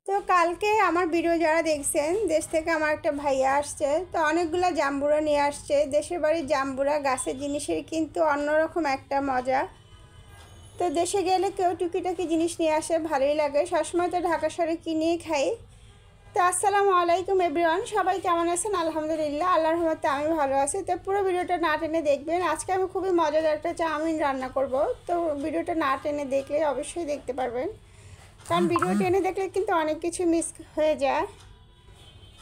তো কালকে আমার ভিডিও যারা দেখছেন, দেশ থেকে আমার একটা ভাইয়া আসছে, তো অনেকগুলো জাম্বুরা নিয়ে আসছে। দেশের বাড়ির জাম্বুরা গাছের জিনিসের কিন্তু অন্যরকম একটা মজা। তো দেশে গেলে কেউ টুকিটাকি জিনিস নিয়ে আসে, ভালোই লাগে। সবসময় তো ঢাকা শহরে কিনেই খাই। তো আসসালামু আলাইকুম এভরিওয়ান, সবাই কেমন আছেন? আলহামদুলিল্লাহ, আল্লাহর রহমতে আমি ভালো আছি। তো পুরো ভিডিওটা না টেনে দেখবেন। আজকে আমি খুবই মজাদার একটা চাউমিন রান্না করব। তো ভিডিওটা না টেনে দেখলে অবশ্যই দেখতে পারবেন, কারণ ভিডিও টেনে দেখলে কিন্তু অনেক কিছু মিস হয়ে যায়।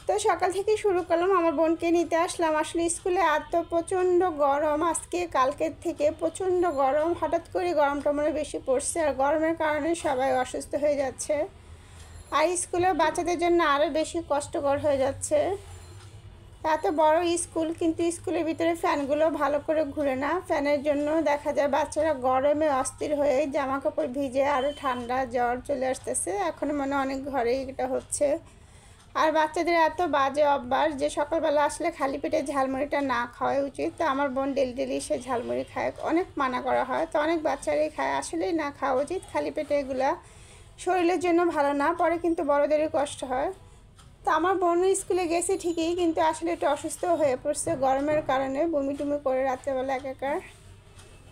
তো সকাল থেকে শুরু করলাম, আমার বোনকে নিতে আসলাম। আসলে স্কুলে এত প্রচণ্ড গরম, আজকে কালকের থেকে প্রচণ্ড গরম। হঠাৎ করে গরমটা মনে বেশি পড়ছে, আর গরমের কারণে সবাই অসুস্থ হয়ে যাচ্ছে। আর স্কুলে বাচ্চাদের জন্য আরও বেশি কষ্টকর হয়ে যাচ্ছে। এত বড় স্কুল, কিন্তু স্কুলের ভিতরে ফ্যানগুলো ভালো করে ঘুরে না। ফ্যানের জন্য দেখা যায় বাচ্চারা গরমে অস্থির হয়ে জামা কাপড় ভিজে আরও ঠান্ডা জ্বর চলে আসতেছে। এখন মনে অনেক ঘরেই এটা হচ্ছে। আর বাচ্চাদের এত বাজে অভ্যাস যে সকালবেলা আসলে খালি পেটে ঝালমুড়িটা না খাওয়াই উচিত। তো আমার বোন ডেলি সে ঝালমুড়ি খায়, অনেক মানা করা হয়, তো অনেক বাচ্চারাই খায়। আসলেই না খাওয়া উচিত, খালি পেটে এগুলা শরীরের জন্য ভালো না, পরে কিন্তু বড়োদেরই কষ্ট হয়। তো আমার বোন স্কুলে গেছে ঠিকই, কিন্তু আসলে একটু অসুস্থ হয়ে পড়ছে গরমের কারণে, বমি টুমি করে রাত্রেবেলা একাকার।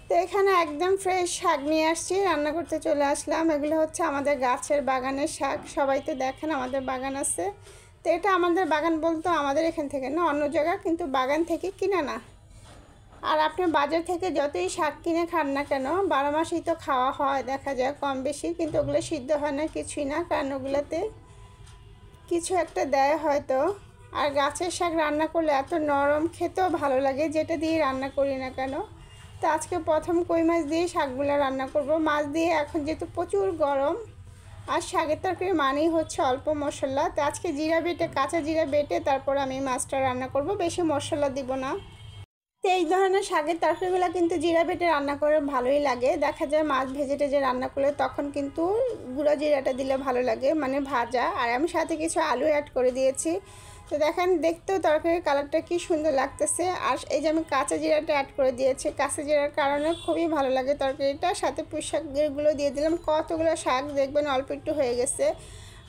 তো এখানে একদম ফ্রেশ শাক নিয়ে আসছি, রান্না করতে চলে আসলাম। এগুলো হচ্ছে আমাদের গাছের বাগানের শাক। সবাই তো দেখেন আমাদের বাগান আছে। তো এটা আমাদের বাগান বলতো আমাদের এখান থেকে না, অন্য জায়গা, কিন্তু বাগান থেকে কিনা না। আর আপনি বাজার থেকে যতই শাক কিনে খান না কেন, 12 মাসই তো খাওয়া হয় দেখা যায় কম বেশি, কিন্তু ওগুলো সিদ্ধ হয় না, কিছুই না, কারণ ওগুলোতে কিছু একটা দেয় হয়তো। আর গাছের শাক রান্না করলে এত নরম, খেতেও ভালো লাগে, যেটা দিয়ে রান্না করি না কেন। তো আজকে প্রথম কই মাছ দিয়ে শাকগুলো রান্না করব। মাছ দিয়ে এখন যেহেতু প্রচুর গরম, আর শাকের তরকারি মানেই হচ্ছে অল্প মশলা। তো আজকে জিরা বেটে, কাঁচা জিরা বেটে তারপর আমি মাছটা রান্না করব, বেশি মশলা দিব না। তো এই ধরনের শাকের তরকারিগুলো কিন্তু জিরা বেটে রান্না করে ভালোই লাগে। দেখা যায় মাছ ভেজে টেজে রান্না করলে তখন কিন্তু গুঁড়ো জিরাটা দিলে ভালো লাগে, মানে ভাজা। আর আমি সাথে কিছু আলু অ্যাড করে দিয়েছি। তো দেখেন, দেখতেও তরকারির কালারটা কি সুন্দর লাগতেছে। আর এই যে আমি কাঁচা জিরাটা অ্যাড করে দিয়েছি, কাঁচা জিরার কারণে খুবই ভালো লাগে তরকারিটা। সাথে পুঁই শাকগুলো দিয়ে দিলাম, কতগুলো শাক দেখবেন অল্প একটু হয়ে গেছে।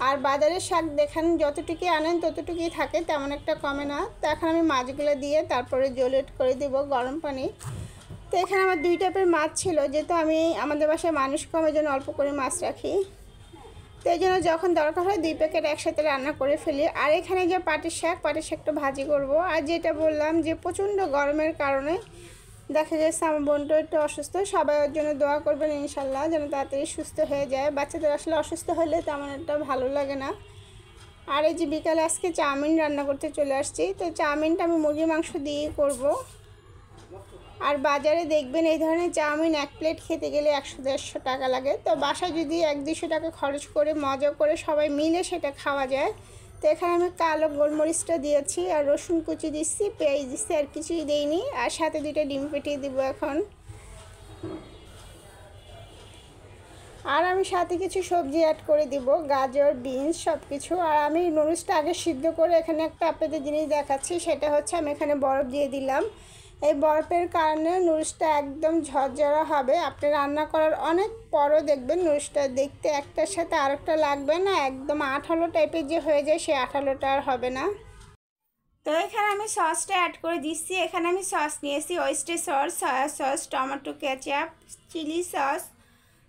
আর বাজারের শাক দেখেন যতটুকুই আনেন ততটুকুই থাকে, তেমন একটা কমে না। তো এখন আমি মাছগুলো দিয়ে তারপরে জল এড করে দিব গরম পানি। তো এখানে আমার 2 টাইপের মাছ ছিল, যেহেতু আমি আমাদের বাসায় মানুষ কমের জন্য অল্প করে মাছ রাখি। তো এই জন্য যখন দরকার হয় 2 প্যাকেট একসাথে রান্না করে ফেলি। আর এখানে যে পাটের শাকটা ভাজি করব। আর যেটা বললাম যে প্রচণ্ড গরমের কারণে দেখা গেছে আমার বোনটা একটু অসুস্থ। সবাই ওর জন্য দোয়া করবেন ইনশাল্লাহ, যেন তাড়াতাড়ি সুস্থ হয়ে যায়। বাচ্চাদের আসলে অসুস্থ হলে তেমন একটা ভালো লাগে না। আর এই যে বিকালে আজকে চাউমিন রান্না করতে চলে আসছি। তো চাউমিনটা আমি মুরগির মাংস দিয়েই করব। আর বাজারে দেখবেন এই ধরনের চাউমিন 1 প্লেট খেতে গেলে 100-150 টাকা লাগে। তো বাসায় যদি 100-200 টাকা খরচ করে মজা করে সবাই মিলে সেটা খাওয়া যায়। তো এখানে আমি কালো গোলমরিচটা দিয়েছি, আর রসুন কুচি দিচ্ছি, পেঁয়াজ দিচ্ছি, আর কিছুই দেইনি। আর সাথে 2টা ডিম ফেটিয়ে দিব এখন। আর আমি সাথে কিছু সবজি অ্যাড করে দিব, গাজর, বিনস সব কিছু। আর আমি নুডলসটা আগে সিদ্ধ করে এখানে একটা আপনাদের জিনিস দেখাচ্ছি, সেটা হচ্ছে আমি এখানে বরফ দিয়ে দিলাম। এই বরফের কারণে নুডলসটা একদম ঝরঝরা হবে। আপনি রান্না করার অনেক পরও দেখবেন নুডলসটা দেখতে একটার সাথে আরেকটা লাগবে না, একদম আঠালো টাইপের যে হয়ে যায়, সেই আঠালোটা আর হবে না। তো এখানে আমি সসটা অ্যাড করে দিচ্ছি। এখানে আমি সস নিয়েছি oyster sauce, soya sauce, tomato ketchup, chilli sauce,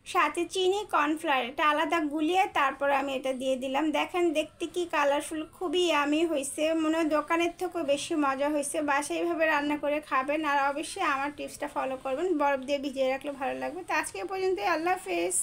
সাথে চিনি, কর্নফ্লাওয়ার, এটা আলাদা গুলিয়ে তারপর আমি এটা দিয়ে দিলাম। দেখেন দেখতে কি কালারফুল, খুবই ইয়ামি হয়েছে, মনে হয় দোকানের থেকেও বেশি মজা হয়েছে। বাসায় এইভাবে রান্না করে খাবেন, আর অবশ্যই আমার টিপসটা ফলো করবেন, বরফ দিয়ে ভিজিয়ে রাখলে ভালো লাগবে। তো আজকে পর্যন্ত, আল্লাহ হাফেজ।